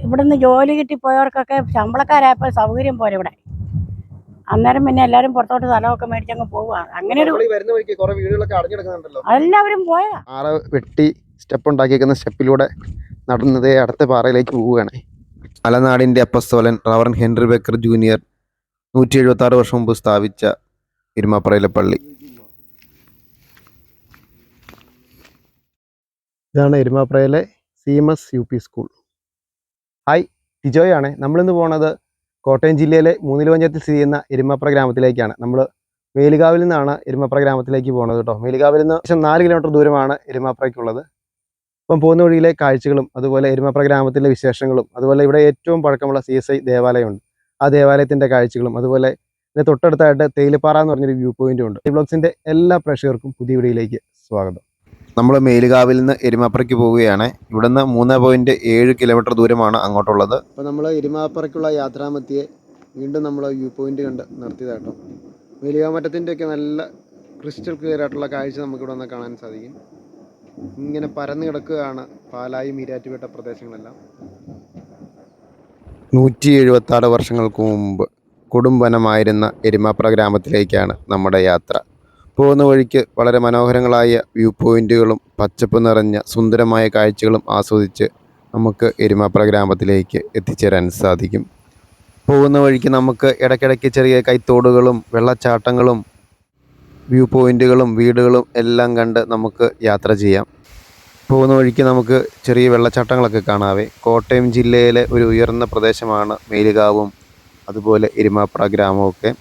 ഇവിടുന്ന് ജോലി കിട്ടി പോയവർക്കൊക്കെ ശമ്പളക്കാരായപ്പോൾ സൗകര്യം പോലെ ഇവിടെ. അന്നേരം പിന്നെ എല്ലാവരും പുറത്തോട്ട് സ്ഥലമൊക്കെ മേടിച്ചങ്ങ് പോവുക. അങ്ങനെ ഒരു എല്ലാവരും പോയാ വെട്ടി സ്റ്റെപ്പ് ഉണ്ടാക്കിയിരിക്കുന്ന സ്റ്റെപ്പിലൂടെ നടന്നതേ അടുത്ത പാറയിലേക്ക് പോവുകയാണ്. മലനാടിൻ്റെ അപ്പസ്തോലൻ റവറൻ ഹെൻറി ബേക്കർ ജൂനിയർ 176 വർഷം മുമ്പ് സ്ഥാപിച്ച എരുമാപ്രയിലെ പള്ളി. ഇതാണ് എരുമാപ്രയിലെ CMS UP സ്കൂൾ. ഹായ്, ടിജോയാണ്. നമ്മളിന്ന് പോകുന്നത് കോട്ടയം ജില്ലയിലെ മൂന്നില പഞ്ചായത്തിൽ സ്ഥിതി ചെയ്യുന്ന എരുമാപ്ര ഗ്രാമത്തിലേക്കാണ്. നമ്മൾ മേലുകാവിൽ നിന്നാണ് എരുമാപ്ര ഗ്രാമത്തിലേക്ക് പോകുന്നത് കേട്ടോ. മേലുകാവിൽ നിന്ന് 4 കിലോമീറ്റർ ദൂരമാണ് എരുമാപ്രയ്ക്കുള്ളത്. ഇപ്പം പോകുന്ന വഴിയിലെ കാഴ്ചകളും അതുപോലെ എരുമാപ്ര ഗ്രാമത്തിലെ വിശേഷങ്ങളും അതുപോലെ ഇവിടെ ഏറ്റവും പഴക്കമുള്ള CSI ദേവാലയമുണ്ട്. ആ ദേവാലയത്തിൻ്റെ കാഴ്ചകളും അതുപോലെ ഇതിന് തൊട്ടടുത്തായിട്ട് തേയിലപ്പാറ എന്ന് പറഞ്ഞൊരു വ്യൂ പോയിന്റും ഉണ്ട്. ഈ ബ്ലോഗ്സിൻ്റെ എല്ലാ പ്രേക്ഷകർക്കും പുതിയ വീഡിയോയിലേക്ക് സ്വാഗതം. നമ്മൾ മേലുകാവിൽ നിന്ന് എരുമാപ്രയ്ക്ക് പോവുകയാണ്. ഇവിടുന്ന് 3.7 കിലോമീറ്റർ ദൂരമാണ് അങ്ങോട്ടുള്ളത്. അപ്പോൾ നമ്മൾ എരുമാപ്രയ്ക്കുള്ള യാത്രാമധ്യേ വീണ്ടും നമ്മൾ വ്യൂ പോയിന്റ് കണ്ട് നിർത്തിയതാട്ടോ. മേലുകാമറ്റത്തിൻ്റെ ഒക്കെ നല്ല ക്രിസ്റ്റൽ ക്ലിയർ ആയിട്ടുള്ള കാഴ്ച നമുക്കിവിടെ വന്ന് കാണാൻ സാധിക്കും. ഇങ്ങനെ പരന്നു കിടക്കുകയാണ് പാലായി ഈരാറ്റുപേട്ട പ്രദേശങ്ങളെല്ലാം. 176 വർഷങ്ങൾക്ക് മുമ്പ് കൊടുംവനമായിരുന്ന എരുമാപ്ര ഗ്രാമത്തിലേക്കാണ് നമ്മുടെ യാത്ര. പോകുന്ന വഴിക്ക് വളരെ മനോഹരങ്ങളായ വ്യൂ പോയിന്റുകളും പച്ചപ്പ് നിറഞ്ഞ സുന്ദരമായ കാഴ്ചകളും ആസ്വദിച്ച് നമുക്ക് എരുമാപ്ര ഗ്രാമത്തിലേക്ക് എത്തിച്ചേരാൻ സാധിക്കും. പോകുന്ന വഴിക്ക് നമുക്ക് ഇടയ്ക്കിടയ്ക്ക് ചെറിയ കൈത്തോടുകളും വെള്ളച്ചാട്ടങ്ങളും വ്യൂ പോയിന്റുകളും വീടുകളും എല്ലാം കണ്ട് നമുക്ക് യാത്ര ചെയ്യാം. പോകുന്ന വഴിക്ക് നമുക്ക് ചെറിയ വെള്ളച്ചാട്ടങ്ങളൊക്കെ കാണാവേ. കോട്ടയം ജില്ലയിലെ ഒരു ഉയർന്ന പ്രദേശമാണ് മേലുകാവും അതുപോലെ എരുമാപ്ര ഗ്രാമമൊക്കെ.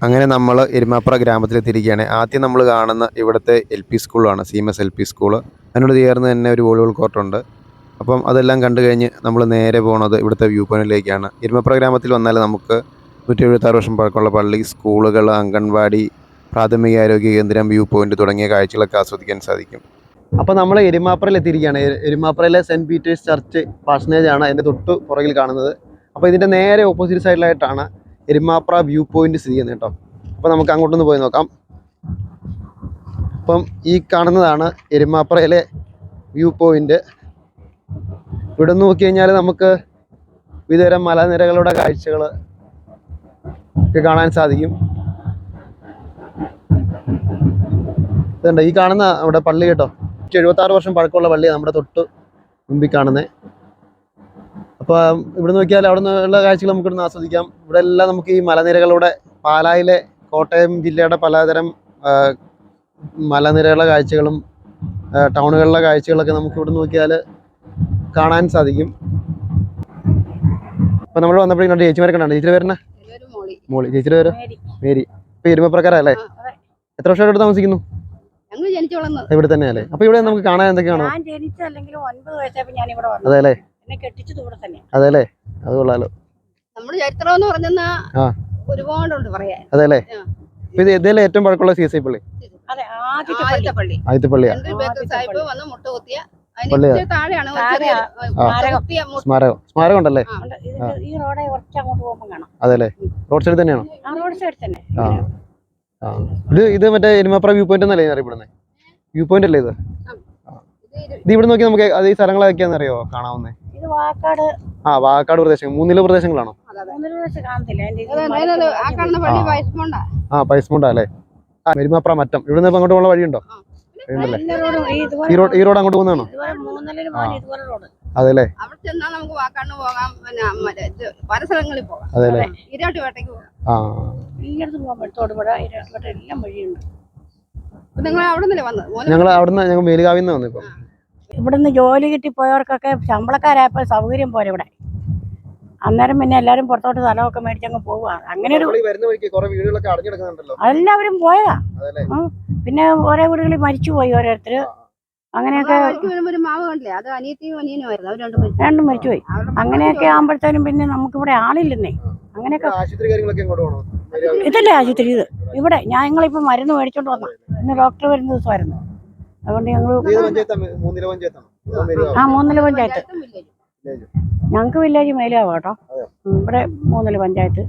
അങ്ങനെ നമ്മൾ എരുമാപ്ര ഗ്രാമത്തിലെത്തിയിരിക്കുകയാണ്. ആദ്യം നമ്മൾ കാണുന്ന ഇവിടുത്തെ LP സ്കൂളാണ്, CMS LP സ്കൂള്. അതിനോട് ചേർന്ന് തന്നെ ഒരു വോളിബോൾ കോർട്ടുണ്ട്. അപ്പം അതെല്ലാം കണ്ടു കഴിഞ്ഞ് നമ്മൾ നേരെ പോകുന്നത് ഇവിടുത്തെ വ്യൂ പോയിന്റിലേക്കാണ്. എരുമാപ്ര ഗ്രാമത്തിൽ വന്നാൽ നമുക്ക് 176 വർഷം പഴക്കമുള്ള പള്ളി, സ്കൂളുകൾ, അംഗൻവാടി, പ്രാഥമികാരോഗ്യ കേന്ദ്രം, വ്യൂ പോയിന്റ് തുടങ്ങിയ കാഴ്ചകളൊക്കെ ആസ്വദിക്കാൻ സാധിക്കും. അപ്പോൾ നമ്മൾ എരുമാപ്രയിൽ എത്തിയിരിക്കുകയാണ്. എരുമാപ്രയിലെ സെൻറ്റ് പീറ്റേഴ്സ് ചർച്ച് പാർസനേജ് ആണ് അതിൻ്റെ തൊട്ട് പുറകിൽ കാണുന്നത്. അപ്പോൾ ഇതിൻ്റെ നേരെ ഓപ്പോസിറ്റ് സൈഡിലായിട്ടാണ് എരുമാപ്ര വ്യൂ പോയിന്റ് സ്ഥിതി ചെയ്യുന്നത് കേട്ടോ. അപ്പോൾ നമുക്ക് അങ്ങോട്ടൊന്ന് പോയി നോക്കാം. അപ്പം ഈ കാണുന്നതാണ് എരുമാപ്രയിലെ വ്യൂ പോയിന്റ്. ഇവിടെ നിന്ന് നോക്കി കഴിഞ്ഞാൽ നമുക്ക് വിവിധതരം മലനിരകളുടെ കാഴ്ചകൾ ഒക്കെ കാണാൻ സാധിക്കും. ഇതുണ്ട് ഈ കാണുന്ന നമ്മുടെ പള്ളി കേട്ടോ. 176 വർഷം പഴക്കമുള്ള പള്ളിയാണ് നമ്മുടെ തൊട്ട് മുമ്പിൽ കാണുന്നത്. അപ്പോൾ ഇവിടെ നോക്കിയാൽ അവിടെ നിന്നുള്ള കാഴ്ചകൾ നമുക്ക് ഇവിടുന്ന് ആസ്വദിക്കാം. ഇവിടെ എല്ലാം നമുക്ക് ഈ മലനിരകളുടെ പാലായിലെ കോട്ടയം ജില്ലയുടെ പലതരം മലനിരകളുടെ കാഴ്ചകളും ടൗണുകളിലെ കാഴ്ചകളൊക്കെ നമുക്ക് ഇവിടെ നോക്കിയാൽ കാണാൻ സാധിക്കും. അപ്പോൾ നമ്മൾ വന്നപ്പോഴേക്കും ചേച്ചിമാരെ കണ്ടാണ്. ചേച്ചിയുടെ പേരെന്നാ? മോളി. ചേച്ചിയുടെ പേര് മേരി. ഇപ്പോൾ എരുമപ്രക്കാരല്ലേ? എത്ര വർഷമായിട്ട് താമസിക്കുന്നു? ഇവിടെ തന്നെയല്ലേ? അപ്പോൾ ഇവിടെ നമുക്ക് കാണാൻ എന്തൊക്കെയാണോ? അതെല്ലേ? അതെല്ലേ? അത് കൊള്ളാലോ. അതെല്ലേ? ഇത് ഇതിലെ ഏറ്റവും പഴക്കമുള്ള CSI പള്ളി? ആദ്യത്തെ പള്ളിയാണ്. സ്മാരകം ഉണ്ടല്ലേ? അതെല്ലേ? റോഡ് സൈഡിൽ തന്നെയാണോ? ഇത് മറ്റേ എരുമാപ്ര വ്യൂ പോയിന്റ് എന്നല്ലേ അറിയപ്പെടുന്നത്? വ്യൂ പോയിന്റ് അല്ലേ ഇത്? ഇത് ഇവിടെ നോക്കി നമുക്ക് അത് ഈ സ്ഥലങ്ങളൊക്കെയാന്ന് അറിയോ കാണാവുന്നേ? വാക്കാട് പ്രദേശങ്ങൾ, മൂന്നില പ്രദേശങ്ങളാണോ? പൈസ്മുണ്ട അല്ലേ? എരുമാപ്ര മറ്റം. ഇവിടെ നിന്ന് അങ്ങോട്ട് പോകുന്ന വഴിയുണ്ടോ? ഈ റോഡ് അങ്ങോട്ട് പോകുന്നതാണോ? അതെല്ലേ? അതെല്ലേ? ഞങ്ങൾ മേലുകാവിൽ നിന്ന് വന്നു. ഇപ്പം ഇവിടുന്ന് ജോലി കിട്ടി പോയവർക്കൊക്കെ ശമ്പളക്കാരായപ്പോൾ സൗകര്യം പോലെ ഇവിടെ. അന്നേരം പിന്നെ എല്ലാവരും പുറത്തോട്ട് സ്ഥലമൊക്കെ മേടിച്ചങ്ങ് പോവുക. അങ്ങനെ ഒരു എല്ലാവരും പോയതാ. പിന്നെ ഓരോ വീടുകളിൽ മരിച്ചുപോയി ഓരോരുത്തര്. അങ്ങനെയൊക്കെ രണ്ടും മരിച്ചുപോയി. അങ്ങനെയൊക്കെ ആകുമ്പോഴത്തേനും പിന്നെ നമുക്കിവിടെ ആളില്ലെന്നേ. അങ്ങനെയൊക്കെ ഇതല്ലേ ആശുപത്രി? ഇത് ഇവിടെ ഞങ്ങളിപ്പോൾ മരുന്ന് മേടിച്ചോണ്ട് വന്ന ഇന്ന് ഡോക്ടർ വരുന്ന ദിവസമായിരുന്നു. അതുകൊണ്ട് ഞങ്ങൾ മൂന്നില പഞ്ചായത്ത്. ഞങ്ങൾക്ക് വില്ലേജ് മേലാവും കേട്ടോ. ഇവിടെ മൂന്നില പഞ്ചായത്ത്.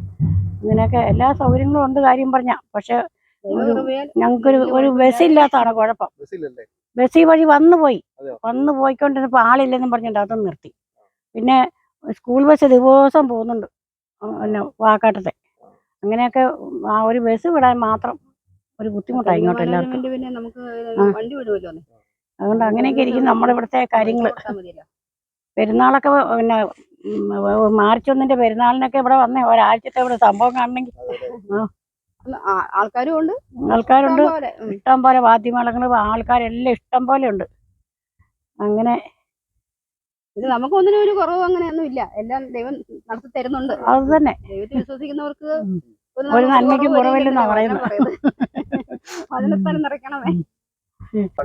ഇങ്ങനെയൊക്കെ എല്ലാ സൗകര്യങ്ങളും ഉണ്ട് കാര്യം പറഞ്ഞ. പക്ഷെ ഞങ്ങൾക്കൊരു ബസ്സില്ലാത്തതാണ് കുഴപ്പം. ബസ് ഈ വഴി വന്നു പോയി. അതെയോ? വന്നു പോയിക്കൊണ്ടിരുന്നപ്പോൾ ആളില്ലെന്നും പറഞ്ഞിട്ട് അതും നിർത്തി. പിന്നെ സ്കൂൾ ബസ് ദിവസം പോകുന്നുണ്ട് പിന്നെ വാക്കാട്ടത്തെ. അങ്ങനെയൊക്കെ ആ ഒരു ബസ് വിടാൻ മാത്രം ഒരു ബുദ്ധിമുട്ടായി ഇങ്ങോട്ട് എല്ലാവർക്കും. പിന്നെ നമുക്ക് വണ്ടി വിടുമല്ലോ. അതുകൊണ്ട് അങ്ങനെയൊക്കെ ഇരിക്കും നമ്മളിവിടുത്തെ കാര്യങ്ങൾ. പെരുന്നാളൊക്കെ പിന്നെ മാർച്ച് 1 പെരുന്നാളിനൊക്കെ ഇവിടെ വന്നേ ഒരാഴ്ചത്തെ ഇവിടെ സംഭവം കാണണമെങ്കിൽ ആൾക്കാരുണ്ട്. ഇഷ്ടം പോലെ വാദ്യമേളങ്ങൾ ആൾക്കാരെല്ലാം ഇഷ്ടം പോലെ ഉണ്ട്. അങ്ങനെ ഇത് നമുക്കൊന്നിനും ഒരു കുറവ് അങ്ങനെയൊന്നും ഇല്ല. എല്ലാം ദൈവം നടത്തി തരുന്നുണ്ട്. അത് തന്നെ, ദൈവത്തിൽ വിശ്വസിക്കുന്നവർക്ക് ഒരു നന്മയ്ക്കും കുറവില്ലെന്നാ പറയുന്നത്. അതിനെത്താനും നിറയ്ക്കണമേ.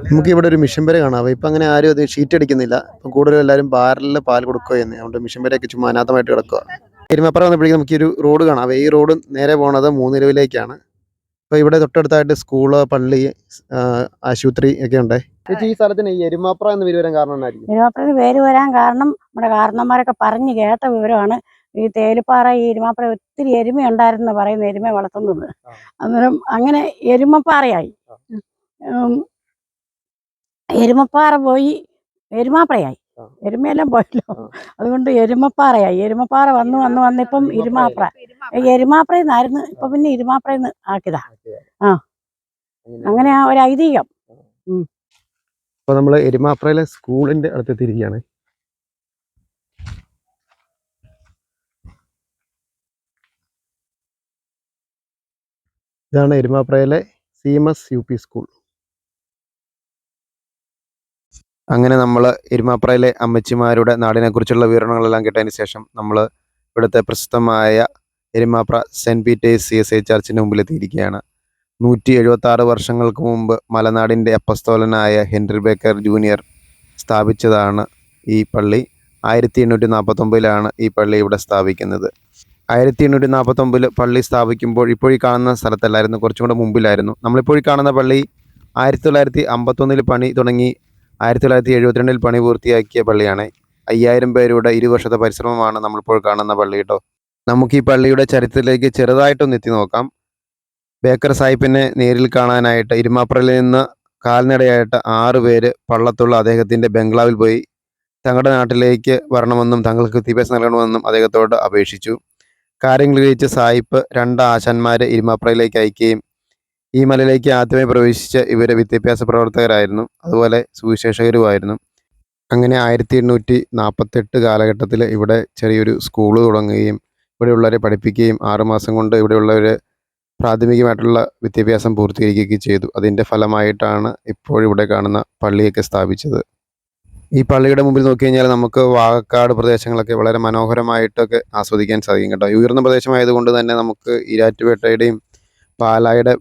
നമുക്ക് ഇവിടെ ഒരു മിഷൻ വരെ കാണാം. ഇപ്പം അങ്ങനെ ആരും അത് ഷീറ്റ് അടിക്കുന്നില്ല. ഇപ്പം കൂടുതലും എല്ലാവരും ബാരലിൽ പാൽ കൊടുക്കുക ചെയ്യുന്നത്. അതുകൊണ്ട് മിഷൻ വരെയൊക്കെ ചുമ്മാ അനാഥമായിട്ട് കിടക്കുക. എരുമപ്ര വന്നപ്പോഴേക്കും നമുക്കൊരു റോഡ് കാണാം. ഈ റോഡ് നേരെ പോണത് മൂന്നിലവിലേക്കാണ്. അപ്പോൾ ഇവിടെ തൊട്ടടുത്തായിട്ട് സ്കൂള്, പള്ളി, ആശുപത്രി ഒക്കെ ഉണ്ട്. ചേച്ചി, ഈ സ്ഥലത്തിന് ഈ എരുമാപ്ര എന്ന് പേര് വരാൻ കാരണം എന്നായിരിക്കും? എരുമാപ്ര പേര് വരാൻ കാരണം നമ്മുടെ കാരണന്മാരൊക്കെ പറഞ്ഞു കേട്ട വിവരമാണ്. ഈ തേയിലപ്പാറ ഈ എരുമാപ്ര ഒത്തിരി എരുമ ഉണ്ടായിരുന്നു പറയുന്നത്, എരുമ വളർത്തുന്നത്. അന്നേരം അങ്ങനെ എരുമപ്പാറയായി. എരുമപ്പാറ പോയി എരുമാപ്രയായി. എരുമയെല്ലാം പോയല്ലോ, അതുകൊണ്ട് എരുമപ്പാറയായി. എരുമപ്പാറ വന്നിപ്പം ഇരുമാപ്ര. എരുമാപ്രയെന്നായിരുന്നു, ഇപ്പൊ പിന്നെ ഇരുമാപ്രയെന്ന് ആക്കിയതാ. അങ്ങനെ ഒരു ഐതിഹ്യം. അപ്പോൾ നമ്മൾ എരുമാപ്രയിലെ സ്കൂളിന്റെ അടുത്തെത്തിയിരിക്കുകയാണ്. ഇതാണ് എരുമാപ്രയിലെ CMS UP സ്കൂൾ. അങ്ങനെ നമ്മൾ എരുമാപ്രയിലെ അമ്മച്ചിമാരുടെ നാടിനെക്കുറിച്ചുള്ള വിവരണങ്ങളെല്ലാം കേട്ടതിന് ശേഷം നമ്മൾ ഇവിടുത്തെ പ്രസിദ്ധമായ എരുമാപ്ര സെൻറ്റ് പീറ്റേഴ്സ് CSI ചർച്ചിന് മുമ്പിലെത്തിയിരിക്കുകയാണ്. 176 വർഷങ്ങൾക്ക് മുമ്പ് മലനാടിൻ്റെ അപ്പസ്തോലനായ ഹെൻറി ബേക്കർ ജൂനിയർ സ്ഥാപിച്ചതാണ് ഈ പള്ളി. 1849 ഈ പള്ളി ഇവിടെ സ്ഥാപിക്കുന്നത്. 1849 പള്ളി സ്ഥാപിക്കുമ്പോൾ ഇപ്പോഴീ കാണുന്ന സ്ഥലത്തല്ലായിരുന്നു, കുറച്ചും കൂടെ മുമ്പിലായിരുന്നു. നമ്മളിപ്പോൾ കാണുന്ന പള്ളി 1951 പണി തുടങ്ങി 1972 പണി പൂർത്തിയാക്കിയ പള്ളിയാണ്. 5000 പേരുടെ 2 വർഷത്തെ പരിശ്രമമാണ് നമ്മളിപ്പോൾ കാണുന്ന പള്ളി കേട്ടോ. നമുക്ക് ഈ പള്ളിയുടെ ചരിത്രത്തിലേക്ക് ചെറുതായിട്ടൊന്ന് എത്തി നോക്കാം. ബേക്കർ സാഹിബിനെ നേരിൽ കാണാനായിട്ട് ഇരുമാപ്രയിൽ നിന്ന് കാൽനടയായിട്ട് 6 പേര് പള്ളത്തുള്ള അദ്ദേഹത്തിൻ്റെ ബംഗ്ലാവിൽ പോയി തങ്ങളുടെ നാട്ടിലേക്ക് വരണമെന്നും തങ്ങൾക്ക് വിദ്യാഭ്യാസം നൽകണമെന്നും അദ്ദേഹത്തോട് അപേക്ഷിച്ചു. കാര്യങ്ങൾ ഗ്രഹിച്ച് സാഹിബ് 2 ആശാന്മാരെ ഇരുമാപ്രയിലേക്ക് അയക്കുകയും ഈ മലയിലേക്ക് ആദ്യമായി പ്രവേശിച്ച ഇവർ വിദ്യാഭ്യാസ പ്രവർത്തകരായിരുന്നു, അതുപോലെ സുവിശേഷകരുമായിരുന്നു. അങ്ങനെ 1848 കാലഘട്ടത്തിൽ ഇവിടെ ചെറിയൊരു സ്കൂൾ തുടങ്ങുകയും ഇവിടെയുള്ളവരെ പഠിപ്പിക്കുകയും 6 മാസം കൊണ്ട് ഇവിടെയുള്ളവർ പ്രാഥമികമായിട്ടുള്ള വിദ്യാഭ്യാസം പൂർത്തീകരിക്കുകയും ചെയ്തു. അതിൻ്റെ ഫലമായിട്ടാണ് ഇപ്പോഴിവിടെ കാണുന്ന പള്ളിയൊക്കെ സ്ഥാപിച്ചത്. ഈ പള്ളിയുടെ മുമ്പിൽ നോക്കി കഴിഞ്ഞാൽ നമുക്ക് വാകക്കാട് പ്രദേശങ്ങളൊക്കെ വളരെ മനോഹരമായിട്ടൊക്കെ ആസ്വദിക്കാൻ സാധിക്കും കേട്ടോ. ഉയർന്ന പ്രദേശമായതുകൊണ്ട് തന്നെ നമുക്ക് ഈരാറ്റുപേട്ടയുടെയും പാലായുടെ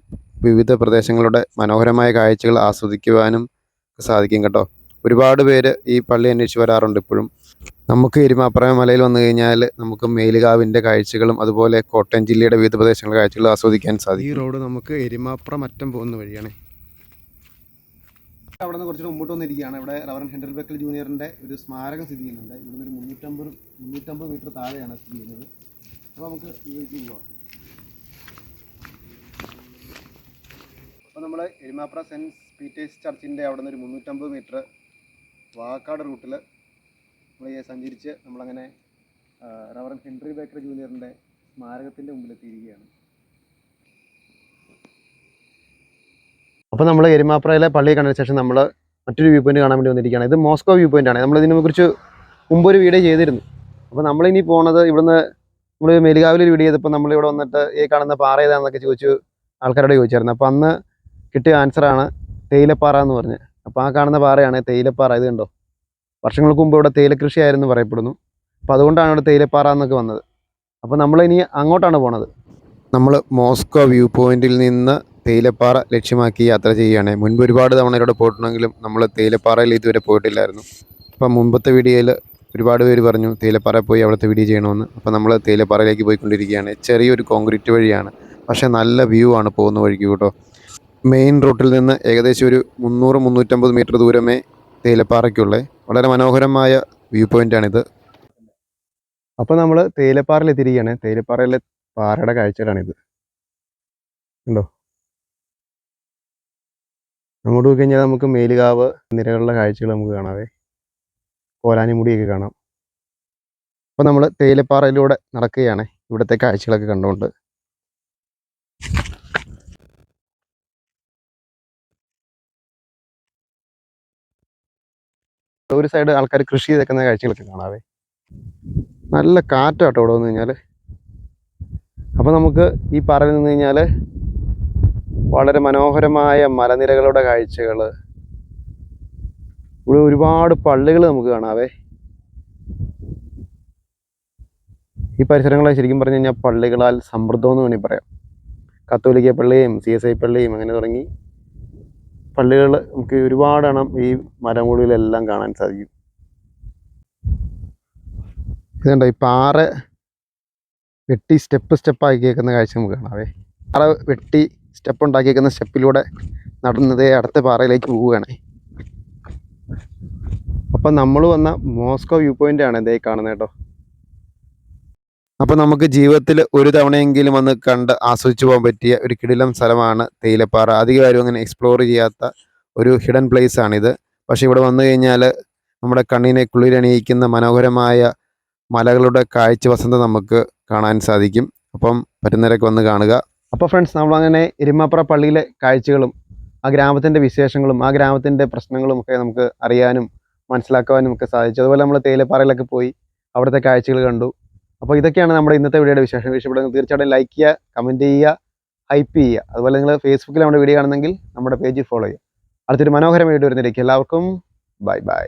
വിവിധ പ്രദേശങ്ങളുടെ മനോഹരമായ കാഴ്ചകൾ ആസ്വദിക്കുവാനും സാധിക്കും കേട്ടോ. ഒരുപാട് പേര് ഈ പള്ളി അന്വേഷിച്ച് വരാറുണ്ട് ഇപ്പോഴും. നമുക്ക് എരുമാപ്ര മലയിൽ വന്നു കഴിഞ്ഞാൽ നമുക്ക് മേലുകാവിൻ്റെ കാഴ്ചകളും അതുപോലെ കോട്ടയം ജില്ലയുടെ വിവിധ പ്രദേശങ്ങളുടെ കാഴ്ചകളും ആസ്വദിക്കാൻ സാധിക്കും. ഈ റോഡ് നമുക്ക് എരുമാപ്ര മറ്റം പോകുന്ന വഴിയാണ്. അവിടെ നിന്ന് കുറച്ചുകൂടെ മുമ്പോട്ട് വന്നിരിക്കുകയാണ്. ഇവിടെ റവറൻ ഹെൻറി ബേക്കർ ജൂനിയറിൻ്റെ ഒരു സ്മാരകം സ്ഥിതി ചെയ്യുന്നുണ്ട്. ഇവിടുന്ന് ഒരു 350 മീറ്റർ താഴെയാണ് സ്ഥിതി ചെയ്യുന്നത്. അപ്പോൾ നമുക്ക് ഇതിലേക്ക് പോകാം. അപ്പോൾ നമ്മൾ എരുമാപ്ര സെൻറ്റ് പീറ്റേഴ്സ് ചർച്ചിൻ്റെ അവിടെ നിന്ന് ഒരു 350 മീറ്റർ വാക്കാട് റൂട്ടിൽ നമ്മൾ സഞ്ചരിച്ച് നമ്മളങ്ങനെ റവറൻ ഹെൻറി ബേക്കർ ജൂനിയറിൻ്റെ സ്മാരകത്തിൻ്റെ മുമ്പിലെത്തിയിരിക്കുകയാണ്. അപ്പോൾ നമ്മൾ എരുമാപ്രയിലെ പള്ളി കണ്ടതിന് ശേഷം നമ്മൾ മറ്റൊരു വ്യൂ പോയിന്റ് കാണാൻ വേണ്ടി വന്നിരിക്കുകയാണ്. ഇത് മോസ്കോ വ്യൂ പോയിൻ്റ് ആണ്. നമ്മൾ ഇതിനെക്കുറിച്ച് മുമ്പൊരു വീഡിയോ ചെയ്തിരുന്നു. അപ്പോൾ നമ്മളിനി പോകുന്നത് ഇവിടുന്ന് നമ്മൾ മേലുകാവിലൊരു വീഡിയോ ചെയ്തപ്പോൾ നമ്മളിവിടെ വന്നിട്ട് ഈ കാണുന്ന പാറ ഏതാണെന്നൊക്കെ ചോദിച്ചു ആൾക്കാരോട് ചോദിച്ചായിരുന്നു. അപ്പോൾ അന്ന് കിട്ടിയ ആൻസറാണ് തേയിലപ്പാറ എന്ന് പറഞ്ഞ്. അപ്പോൾ ആ കാണുന്ന പാറയാണ് തേയിലപ്പാറ. ഇത് കണ്ടോ, വർഷങ്ങൾക്ക് മുമ്പ് ഇവിടെ തേയില കൃഷിയായിരുന്നു പറയപ്പെടുന്നു. അപ്പോൾ അതുകൊണ്ടാണ് ഇവിടെ തേയിലപ്പാറ എന്നൊക്കെ വന്നത്. അപ്പോൾ നമ്മളിനി അങ്ങോട്ടാണ് പോണത്. നമ്മൾ മോസ്കോ വ്യൂ പോയിന്റിൽ നിന്ന് തേയിലപ്പാറ ലക്ഷ്യമാക്കി യാത്ര ചെയ്യുകയാണ്. മുൻപ് ഒരുപാട് തവണ ഇവിടെ പോയിട്ടുണ്ടെങ്കിലും നമ്മൾ തേയിലപ്പാറയിൽ ഇതുവരെ പോയിട്ടില്ലായിരുന്നു. അപ്പം മുമ്പത്തെ വീഡിയോയിൽ ഒരുപാട് പേര് പറഞ്ഞു തേയിലപ്പാറ പോയി അവിടുത്തെ വീഡിയോ ചെയ്യണമെന്ന്. അപ്പോൾ നമ്മൾ തേയിലപ്പാറയിലേക്ക് പോയിക്കൊണ്ടിരിക്കുകയാണ്. ചെറിയൊരു കോൺക്രീറ്റ് വഴിയാണ്, പക്ഷേ നല്ല വ്യൂ ആണ് പോകുന്ന വഴിക്ക് കേട്ടോ. മെയിൻ റൂട്ടിൽ നിന്ന് ഏകദേശം ഒരു 300-350 മീറ്റർ ദൂരമേ തേയിലപ്പാറയ്ക്കുള്ളേ. വളരെ മനോഹരമായ വ്യൂ പോയിൻ്റാണിത്. അപ്പോൾ നമ്മൾ തേയിലപ്പാറയിൽ എത്തിയിരിക്കുകയാണ്. തേയിലപ്പാറയിലെ പാറയുടെ കാഴ്ചകളാണിത്. ഉണ്ടോ? അങ്ങോട്ട് പോയി കഴിഞ്ഞാൽ നമുക്ക് മേലുകാവ് നിരകളുടെ കാഴ്ചകൾ നമുക്ക് കാണാവേ. കോലാനിമുടിയൊക്കെ കാണാം. അപ്പോൾ നമ്മൾ തേയിലപ്പാറയിലൂടെ നടക്കുകയാണ് ഇവിടുത്തെ കാഴ്ചകളൊക്കെ കണ്ടുകൊണ്ട്. ഒരു സൈഡ് ആൾക്കാർ കൃഷി ചെയ്തേക്കുന്ന കാഴ്ചകളൊക്കെ കാണാവേ. നല്ല കാറ്റാട്ടോ ഇവിടെ വന്നു കഴിഞ്ഞാൽ. അപ്പോൾ നമുക്ക് ഈ പാറയിൽ നിന്ന് കഴിഞ്ഞാൽ വളരെ മനോഹരമായ മലനിരകളുടെ കാഴ്ചകൾ, ഇവിടെ ഒരുപാട് പള്ളികൾ നമുക്ക് കാണാവേ. ഈ പരിസരങ്ങളെ ശരിക്കും പറഞ്ഞു കഴിഞ്ഞാൽ പള്ളികളാൽ സമൃദ്ധമെന്ന് വേണമെങ്കിൽ പറയാം. കത്തോലിക്ക പള്ളിയും CSI പള്ളിയും അങ്ങനെ തുടങ്ങി പള്ളികൾ നമുക്ക് ഒരുപാടെണ്ണം ഈ മലമുകളിലെല്ലാം കാണാൻ സാധിക്കും. ഇതുണ്ട് ഈ പാറ വെട്ടി സ്റ്റെപ്പാക്കി കേൾക്കുന്ന കാഴ്ച നമുക്ക് കാണാവേ. പാറ വെട്ടി സ്റ്റെപ്പ് ഉണ്ടാക്കിയേക്കുന്ന സ്റ്റെപ്പിലൂടെ നടന്നതേ അടുത്ത പാറയിലേക്ക് പോവുകയാണ്. അപ്പം നമ്മൾ വന്ന മോസ്കോ വ്യൂ പോയിന്റ് ആണ് ഇതേ കാണുന്നത് കേട്ടോ. അപ്പം നമുക്ക് ജീവിതത്തിൽ ഒരു തവണയെങ്കിലും വന്ന് കണ്ട് ആസ്വദിച്ചു പോകാൻ പറ്റിയ ഒരു കിടിലം സ്ഥലമാണ് തേയിലപ്പാറ. അധികം ആരും അങ്ങനെ എക്സ്പ്ലോർ ചെയ്യാത്ത ഒരു ഹിഡൻ പ്ലേസ് ആണിത്. പക്ഷേ ഇവിടെ വന്നു കഴിഞ്ഞാൽ നമ്മുടെ കണ്ണിനെ കുളിരണിയിക്കുന്ന മനോഹരമായ മലകളുടെ കാഴ്ച വസന്തം നമുക്ക് കാണാൻ സാധിക്കും. അപ്പം പറ്റുന്നവരൊക്കെ വന്ന് കാണുക. അപ്പോൾ ഫ്രണ്ട്സ്, നമ്മളങ്ങനെ എരുമാപ്ര പള്ളിയിലെ കാഴ്ചകളും ആ ഗ്രാമത്തിൻ്റെ വിശേഷങ്ങളും ആ ഗ്രാമത്തിൻ്റെ പ്രശ്നങ്ങളും ഒക്കെ നമുക്ക് അറിയാനും മനസ്സിലാക്കുവാനും ഒക്കെ സാധിച്ചു. അതുപോലെ നമ്മൾ തേയിലപ്പാറയിലൊക്കെ പോയി അവിടുത്തെ കാഴ്ചകൾ കണ്ടു. അപ്പോൾ ഇതൊക്കെയാണ് നമ്മുടെ ഇന്നത്തെ വീഡിയോയുടെ വിശേഷം. ഇഷ്ടപ്പെടുന്നത് തീർച്ചയായിട്ടും ലൈക്ക് ചെയ്യുക, കമൻറ്റ് ചെയ്യുക, ഹൈപ്പ് ചെയ്യുക. അതുപോലെ നിങ്ങൾ ഫേസ്ബുക്കിൽ നമ്മുടെ വീഡിയോ കാണുന്നെങ്കിൽ നമ്മുടെ പേജ് ഫോളോ ചെയ്യുക. അടുത്തൊരു മനോഹരമായ വീഡിയോ വരുന്നതിലേക്ക് എല്ലാവർക്കും ബൈ ബൈ.